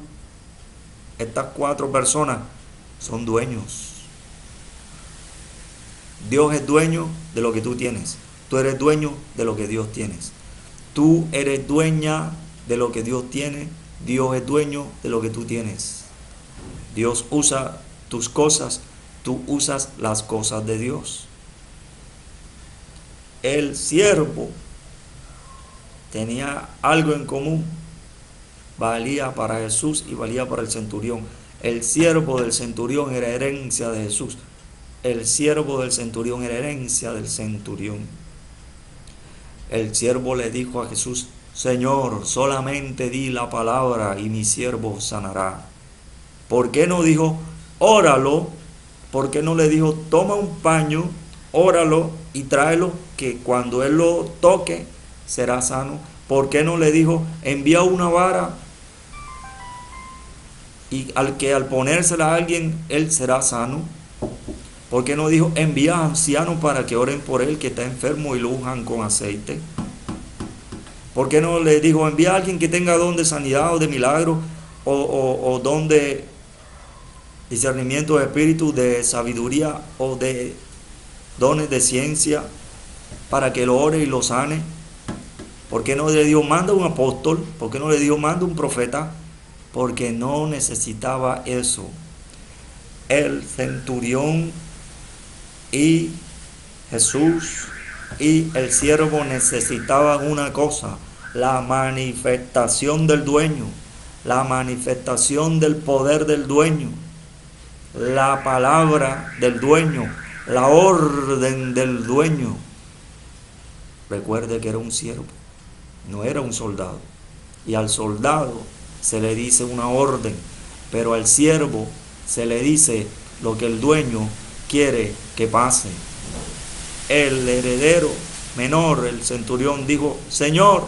estas cuatro personas, son dueños. Dios es dueño de lo que tú tienes. Tú eres dueño de lo que Dios tienes. Tú eres dueña de lo que Dios tiene. Dios es dueño de lo que tú tienes. Dios usa tus cosas. Tú usas las cosas de Dios. El siervo tenía algo en común. Valía para Jesús y valía para el centurión. El siervo del centurión era herencia de Jesús. El siervo del centurión era herencia del centurión. El siervo le dijo a Jesús: Señor, solamente di la palabra y mi siervo sanará. ¿Por qué no dijo, óralo? ¿Por qué no le dijo, toma un paño, óralo y tráelo, que cuando él lo toque será sano? ¿Por qué no le dijo, envía una vara y al ponérsela a alguien, él será sano? ¿Por qué no dijo, envía a ancianos para que oren por él que está enfermo y lo unjan con aceite? ¿Por qué no le dijo, envía a alguien que tenga don de sanidad o de milagro o don de discernimiento de espíritu, de sabiduría o de dones de ciencia para que lo ore y lo sane? ¿Por qué no le dijo, manda un apóstol? ¿Por qué no le dijo, manda un profeta? Porque no necesitaba eso. El centurión y Jesús y el siervo necesitaban una cosa: la manifestación del dueño, la manifestación del poder del dueño, la palabra del dueño, la orden del dueño. Recuerde que era un siervo, no era un soldado. Y al soldado se le dice una orden, pero al siervo se le dice lo que el dueño quiere que pase. El heredero menor, el centurión, dijo: Señor,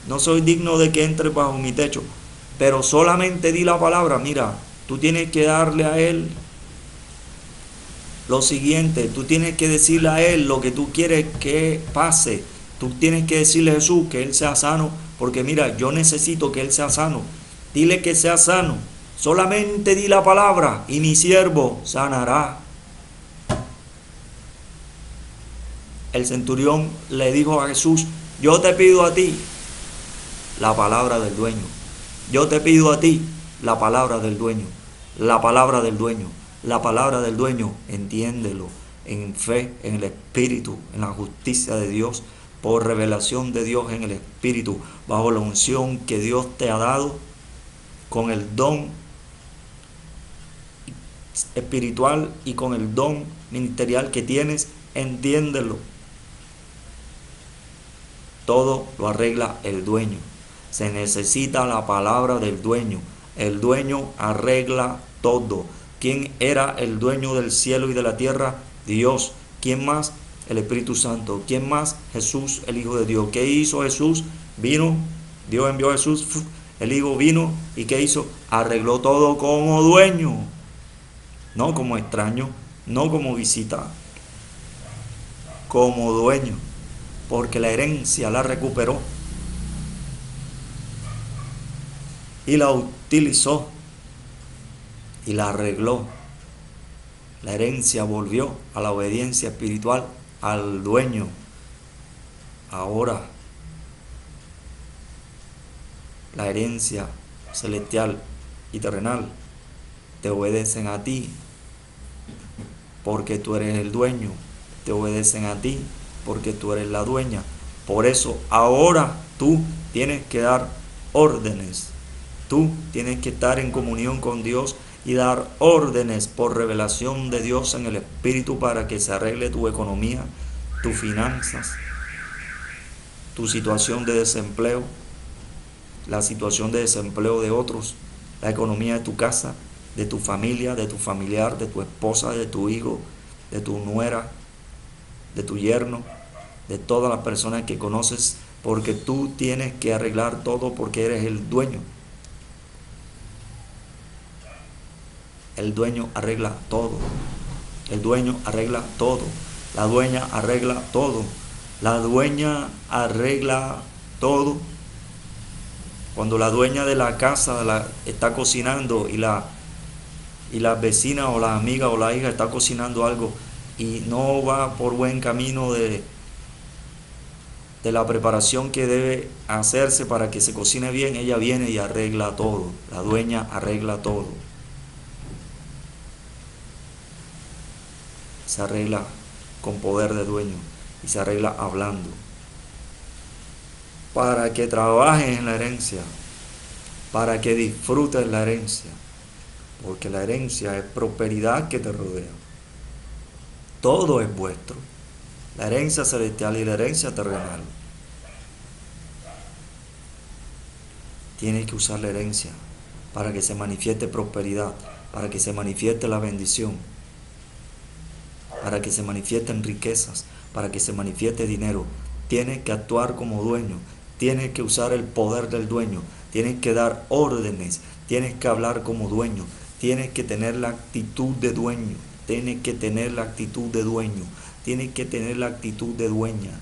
no soy digno de que entre bajo mi techo, pero solamente di la palabra. Mira, tú tienes que darle a él lo siguiente, tú tienes que decirle a él lo que tú quieres que pase. Tú tienes que decirle a Jesús que él sea sano, porque mira, yo necesito que él sea sano. Dile que sea sano. Solamente di la palabra y mi siervo sanará. El centurión le dijo a Jesús: yo te pido a ti la palabra del dueño. Yo te pido a ti la palabra del dueño. La palabra del dueño. La palabra del dueño. Entiéndelo en fe, en el Espíritu, en la justicia de Dios, por revelación de Dios en el Espíritu, bajo la unción que Dios te ha dado, con el don espiritual y con el don ministerial que tienes. Entiéndelo. Todo lo arregla el dueño. Se necesita la palabra del dueño. El dueño arregla todo. ¿Quién era el dueño del cielo y de la tierra? Dios. ¿Quién más? El Espíritu Santo. ¿Quién más? Jesús, el Hijo de Dios. ¿Qué hizo Jesús? Vino, Dios envió a Jesús, el Hijo vino, ¿y qué hizo? Arregló todo como dueño, no como extraño, no como visita, como dueño, porque la herencia la recuperó y la utilizó y la arregló. La herencia volvió a la obediencia espiritual al dueño. Ahora la herencia celestial y terrenal te obedecen a ti, porque tú eres el dueño. Te obedecen a ti, porque tú eres la dueña. Por eso ahora tú tienes que dar órdenes. Tú tienes que estar en comunión con Dios y dar órdenes por revelación de Dios en el Espíritu, para que se arregle tu economía, tus finanzas, tu situación de desempleo, la situación de desempleo de otros, la economía de tu casa, de tu familia, de tu familiar, de tu esposa, de tu hijo, de tu nuera, de tu yerno, de todas las personas que conoces, porque tú tienes que arreglar todo porque eres el dueño. El dueño arregla todo. El dueño arregla todo. La dueña arregla todo. La dueña arregla todo. Cuando la dueña de la casa está cocinando y la vecina o la amiga o la hija está cocinando algo y no va por buen camino de la preparación que debe hacerse para que se cocine bien, ella viene y arregla todo. La dueña arregla todo. Se arregla con poder de dueño y se arregla hablando. Para que trabajes en la herencia, para que disfrutes la herencia, porque la herencia es prosperidad que te rodea. Todo es vuestro, la herencia celestial y la herencia terrenal. Tienes que usar la herencia para que se manifieste prosperidad, para que se manifieste la bendición, para que se manifiesten riquezas, para que se manifieste dinero. Tienes que actuar como dueño, tienes que usar el poder del dueño, tienes que dar órdenes, tienes que hablar como dueño, tienes que tener la actitud de dueño, tienes que tener la actitud de dueño, tienes que tener la actitud de dueña.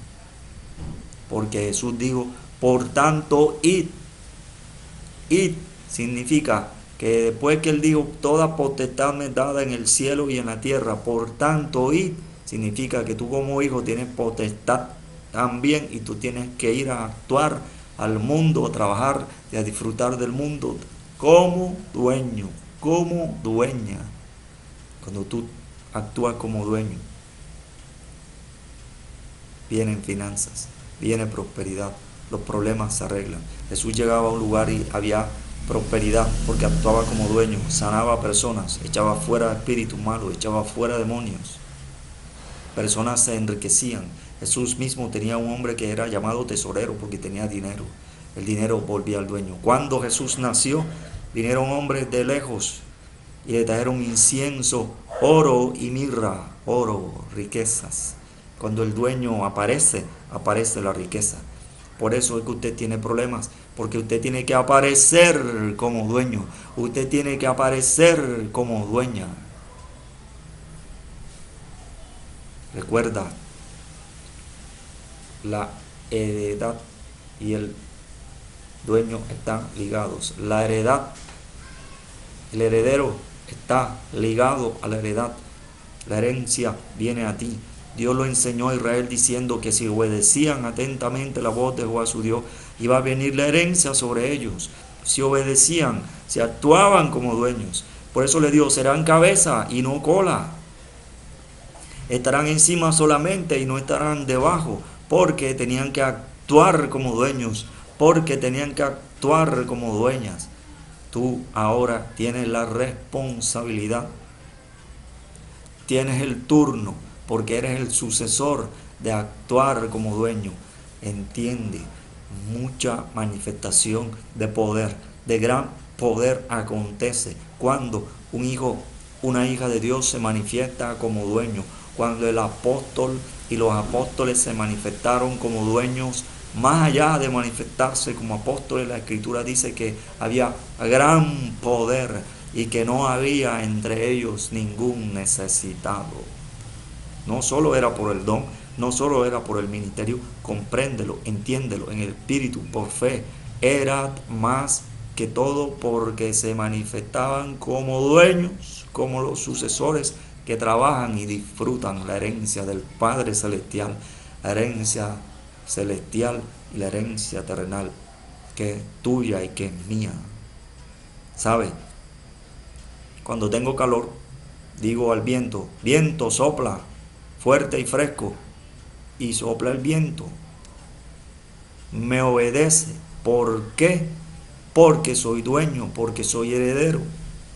Porque Jesús dijo, por tanto, id. Id significa que después que él dijo, toda potestad me es dada en el cielo y en la tierra, por tanto, id, significa que tú como hijo tienes potestad también y tú tienes que ir a actuar al mundo, a trabajar y a disfrutar del mundo como dueño, como dueña. Cuando tú actúas como dueño, vienen finanzas, viene prosperidad, los problemas se arreglan. Jesús llegaba a un lugar y había prosperidad porque actuaba como dueño, sanaba a personas, echaba fuera espíritus malos, echaba fuera demonios. Personas se enriquecían. Jesús mismo tenía un hombre que era llamado tesorero porque tenía dinero. El dinero volvía al dueño. Cuando Jesús nació, vinieron hombres de lejos y le trajeron incienso, oro y mirra, oro, riquezas. Cuando el dueño aparece, aparece la riqueza. Por eso es que usted tiene problemas, porque usted tiene que aparecer como dueño, usted tiene que aparecer como dueña. Recuerda, la heredad y el dueño están ligados. La heredad, el heredero está ligado a la heredad. La herencia viene a ti. Dios lo enseñó a Israel diciendo que si obedecían atentamente la voz de Jehová su Dios, iba a venir la herencia sobre ellos. Si obedecían, si actuaban como dueños. Por eso le dijo, serán cabeza y no cola. Estarán encima solamente y no estarán debajo, porque tenían que actuar como dueños, porque tenían que actuar como dueñas. Tú ahora tienes la responsabilidad, tienes el turno, porque eres el sucesor de actuar como dueño. Entiende, mucha manifestación de poder, de gran poder acontece cuando un hijo, una hija de Dios se manifiesta como dueño. Cuando el apóstol y los apóstoles se manifestaron como dueños, más allá de manifestarse como apóstoles, la Escritura dice que había gran poder y que no había entre ellos ningún necesitado. No solo era por el don, no solo era por el ministerio, compréndelo, entiéndelo en el espíritu, por fe. Era más que todo porque se manifestaban como dueños, como los sucesores que trabajan y disfrutan la herencia del Padre Celestial, la herencia celestial y la herencia terrenal, que es tuya y que es mía. ¿Sabe? Cuando tengo calor, digo al viento, viento sopla, fuerte y fresco, y sopla el viento. Me obedece. ¿Por qué? Porque soy dueño, porque soy heredero,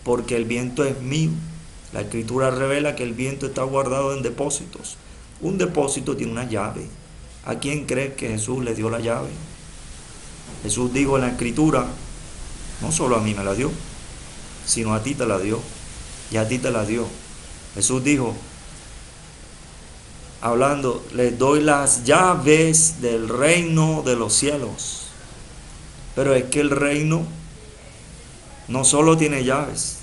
porque el viento es mío. La Escritura revela que el viento está guardado en depósitos. Un depósito tiene una llave. ¿A quién cree que Jesús le dio la llave? Jesús dijo en la Escritura, no solo a mí me la dio, sino a ti te la dio, y a ti te la dio. Jesús dijo, hablando, les doy las llaves del reino de los cielos. Pero es que el reino no solo tiene llaves,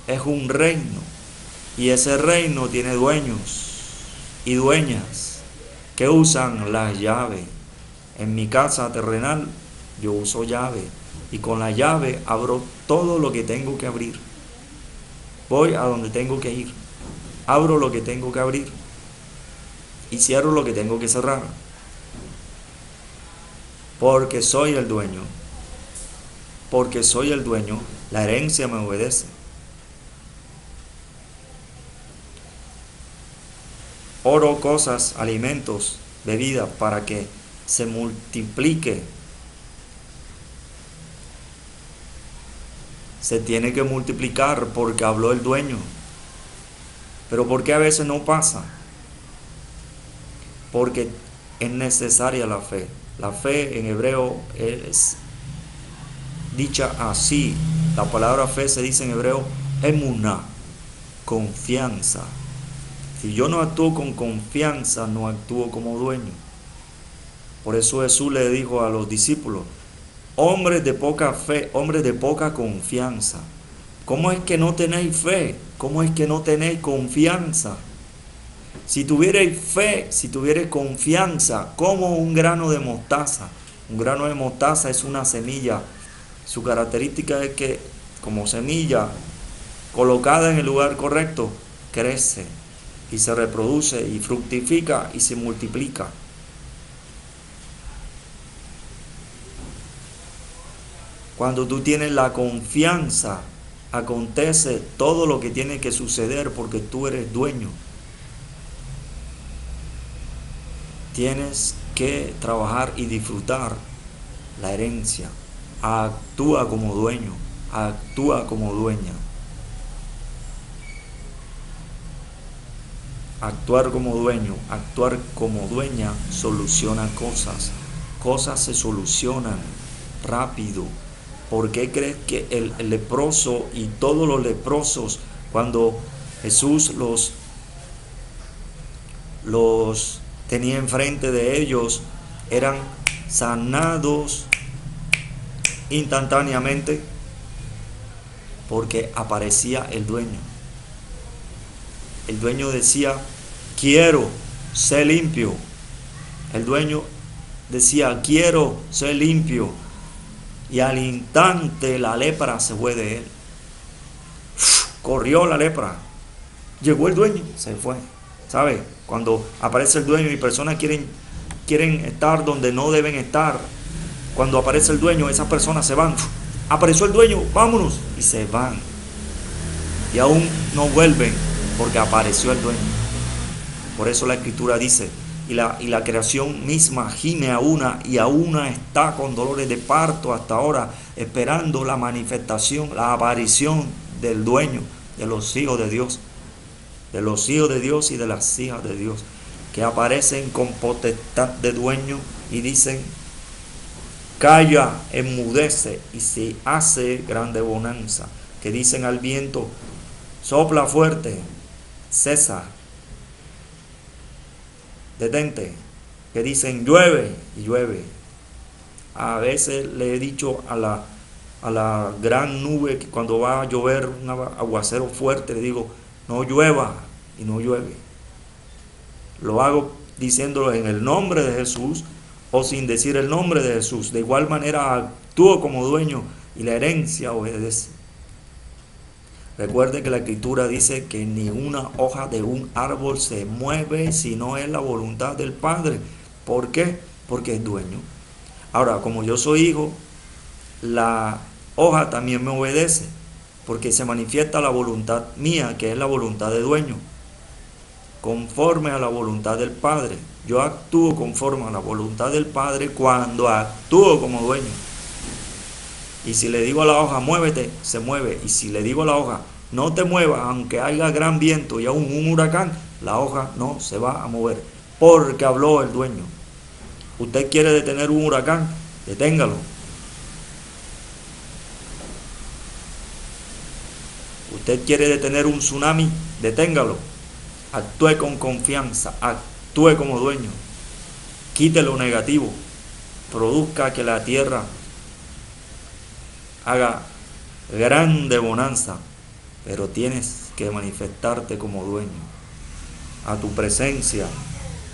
es un reino. Y ese reino tiene dueños y dueñas que usan las llaves. En mi casa terrenal yo uso llave y con la llave abro todo lo que tengo que abrir. Voy a donde tengo que ir, abro lo que tengo que abrir y cierro lo que tengo que cerrar. Porque soy el dueño. Porque soy el dueño, la herencia me obedece. Oro, cosas, alimentos, bebidas para que se multiplique. Se tiene que multiplicar porque habló el dueño. Pero ¿por qué a veces no pasa? Porque es necesaria la fe. La fe en hebreo es dicha así. La palabra fe se dice en hebreo emuná, confianza. Si yo no actúo con confianza, no actúo como dueño. Por eso Jesús le dijo a los discípulos, hombres de poca fe, hombres de poca confianza. ¿Cómo es que no tenéis fe? ¿Cómo es que no tenéis confianza? Si tuvierais fe, si tuvierais confianza, como un grano de mostaza. Un grano de mostaza es una semilla. Su característica es que, como semilla, colocada en el lugar correcto, crece y se reproduce y fructifica y se multiplica. Cuando tú tienes la confianza, acontece todo lo que tiene que suceder porque tú eres dueño. Tienes que trabajar y disfrutar la herencia. Actúa como dueño, actúa como dueña. Actuar como dueño, actuar como dueña soluciona cosas. Cosas se solucionan rápido. ¿Por qué crees que el leproso y todos los leprosos, cuando Jesús los tenía enfrente de ellos, eran sanados instantáneamente? Porque aparecía el dueño. El dueño decía, quiero ser limpio. El dueño decía, quiero ser limpio. Y al instante la lepra se fue de él. Corrió la lepra. Llegó el dueño, se fue. ¿Sabe? Cuando aparece el dueño y personas quieren estar donde no deben estar, cuando aparece el dueño, esas personas se van. Apareció el dueño, vámonos. Y se van. Y aún no vuelven porque apareció el dueño. Por eso la Escritura dice, y la creación misma gime a una está con dolores de parto hasta ahora, esperando la manifestación, la aparición del dueño, de los hijos de Dios, de los hijos de Dios y de las hijas de Dios, que aparecen con potestad de dueño y dicen, calla, enmudece, y se hace grande bonanza, que dicen al viento, sopla fuerte, cesa, detente, que dicen llueve y llueve. A veces le he dicho a la gran nube que cuando va a llover un aguacero fuerte, le digo, no llueva, y no llueve. Lo hago diciéndolo en el nombre de Jesús o sin decir el nombre de Jesús. De igual manera actúo como dueño y la herencia obedece. Recuerden que la Escritura dice que ni una hoja de un árbol se mueve si no es la voluntad del Padre. ¿Por qué? Porque es dueño. Ahora, como yo soy hijo, la hoja también me obedece, porque se manifiesta la voluntad mía, que es la voluntad de dueño, conforme a la voluntad del Padre. Yo actúo conforme a la voluntad del Padre cuando actúo como dueño. Y si le digo a la hoja, muévete, se mueve. Y si le digo a la hoja, no te muevas, aunque haya gran viento y aún un huracán, la hoja no se va a mover, porque habló el dueño. Usted quiere detener un huracán, deténgalo. Usted quiere detener un tsunami, deténgalo. Actúe con confianza, actúe actúe como dueño, quite lo negativo, produzca que la tierra haga grande bonanza, pero tienes que manifestarte como dueño. A tu presencia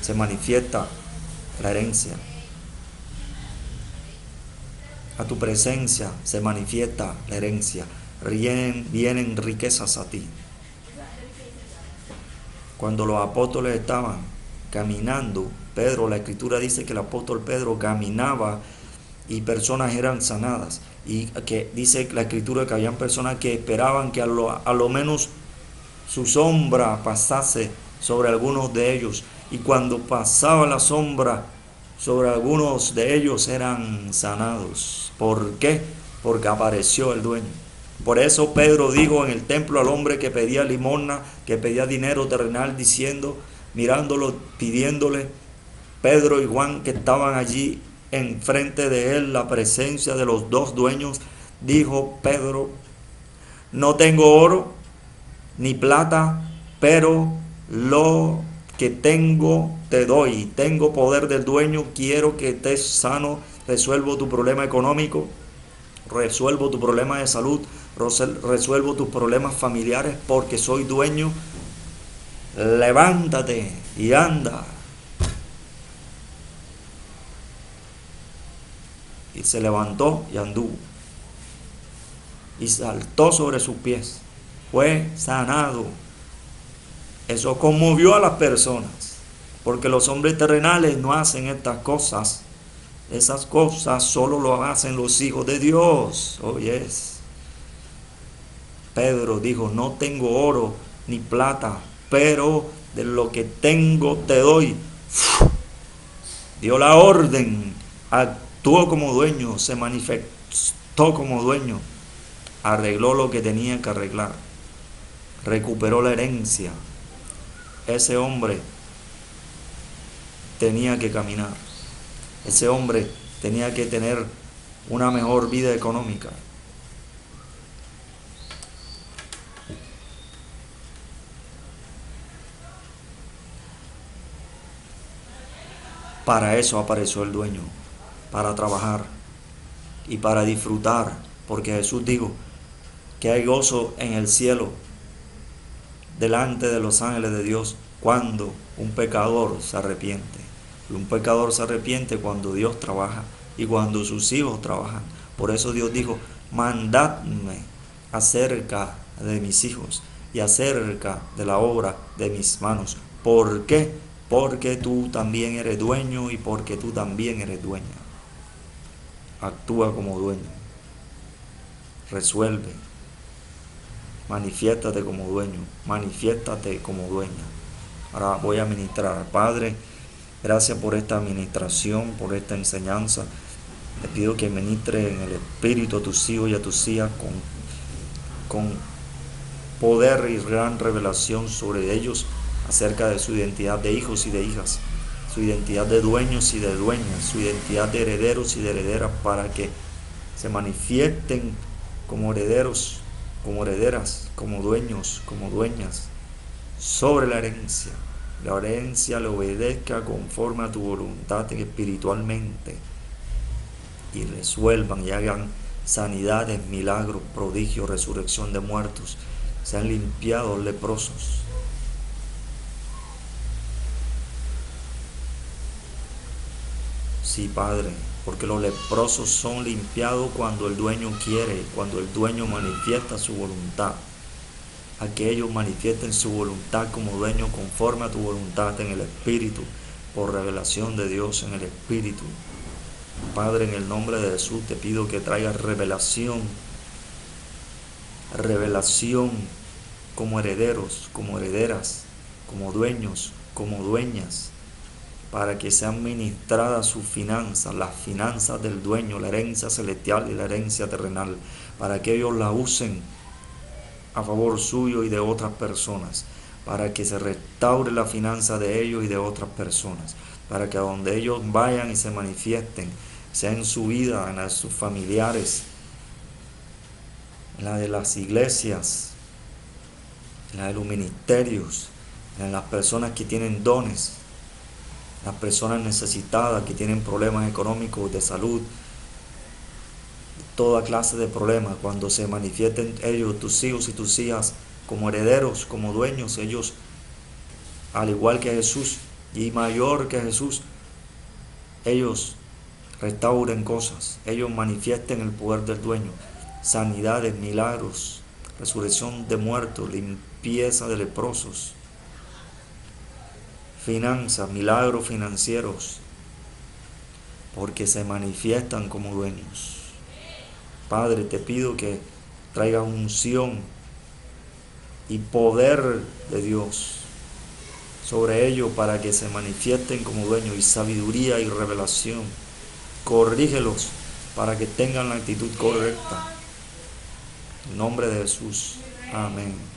se manifiesta la herencia. A tu presencia se manifiesta la herencia. Vienen riquezas a ti. Cuando los apóstoles estaban caminando, Pedro, la escritura dice que el apóstol Pedro caminaba y personas eran sanadas. Y que dice la escritura que habían personas que esperaban que a lo menos su sombra pasase sobre algunos de ellos. Y cuando pasaba la sombra sobre algunos de ellos eran sanados. ¿Por qué? Porque apareció el dueño. Por eso Pedro dijo en el templo al hombre que pedía limosna, que pedía dinero terrenal, diciendo, mirándolo, pidiéndole, Pedro y Juan que estaban allí enfrente de él, la presencia de los dos dueños, dijo Pedro, no tengo oro ni plata, pero lo que tengo te doy. Tengo poder del dueño, quiero que estés sano, resuelvo tu problema económico, resuelvo tu problema de salud, resuelvo tus problemas familiares porque soy dueño. Levántate y anda. Y se levantó y anduvo. Y saltó sobre sus pies. Fue sanado. Eso conmovió a las personas. Porque los hombres terrenales no hacen estas cosas. Esas cosas solo lo hacen los hijos de Dios. Oh, yes. Pedro dijo, no tengo oro ni plata, pero de lo que tengo te doy. Dio la orden, actuó como dueño, se manifestó como dueño, arregló lo que tenía que arreglar, recuperó la herencia. Ese hombre tenía que caminar, ese hombre tenía que tener una mejor vida económica. Para eso apareció el dueño, para trabajar y para disfrutar, porque Jesús dijo que hay gozo en el cielo delante de los ángeles de Dios cuando un pecador se arrepiente. Y un pecador se arrepiente cuando Dios trabaja y cuando sus hijos trabajan. Por eso Dios dijo, mandadme acerca de mis hijos y acerca de la obra de mis manos. ¿Por qué? Porque tú también eres dueño y porque tú también eres dueña. Actúa como dueño. Resuelve. Manifiéstate como dueño. Manifiéstate como dueña. Ahora voy a ministrar. Padre, gracias por esta administración, por esta enseñanza. Te pido que ministre en el espíritu a tus hijos y a tus hijas con poder y gran revelación sobre ellos acerca de su identidad de hijos y de hijas, su identidad de dueños y de dueñas, su identidad de herederos y de herederas, para que se manifiesten como herederos, como herederas, como dueños, como dueñas, sobre la herencia. La herencia le obedezca conforme a tu voluntad espiritualmente y resuelvan y hagan sanidades, milagros, prodigios, resurrección de muertos, sean limpiados leprosos. Sí, Padre, porque los leprosos son limpiados cuando el dueño quiere, cuando el dueño manifiesta su voluntad. A que ellos manifiesten su voluntad como dueño conforme a tu voluntad en el Espíritu, por revelación de Dios en el Espíritu. Padre, en el nombre de Jesús te pido que traigas revelación como herederos, como herederas, como dueños, como dueñas, para que sean ministradas sus finanzas, las finanzas del dueño, la herencia celestial y la herencia terrenal, para que ellos la usen a favor suyo y de otras personas, para que se restaure la finanza de ellos y de otras personas, para que a donde ellos vayan y se manifiesten, sea en su vida, en la de sus familiares, en la de las iglesias, en la de los ministerios, en las personas que tienen dones, las personas necesitadas que tienen problemas económicos, de salud, toda clase de problemas, cuando se manifiesten ellos, tus hijos y tus hijas, como herederos, como dueños, ellos, al igual que Jesús y mayor que Jesús, ellos restauren cosas, ellos manifiesten el poder del dueño, sanidades, milagros, resurrección de muertos, limpieza de leprosos, finanzas, milagros financieros, porque se manifiestan como dueños. Padre, te pido que traigas unción y poder de Dios sobre ellos para que se manifiesten como dueños, y sabiduría y revelación. Corrígelos para que tengan la actitud correcta. En nombre de Jesús. Amén.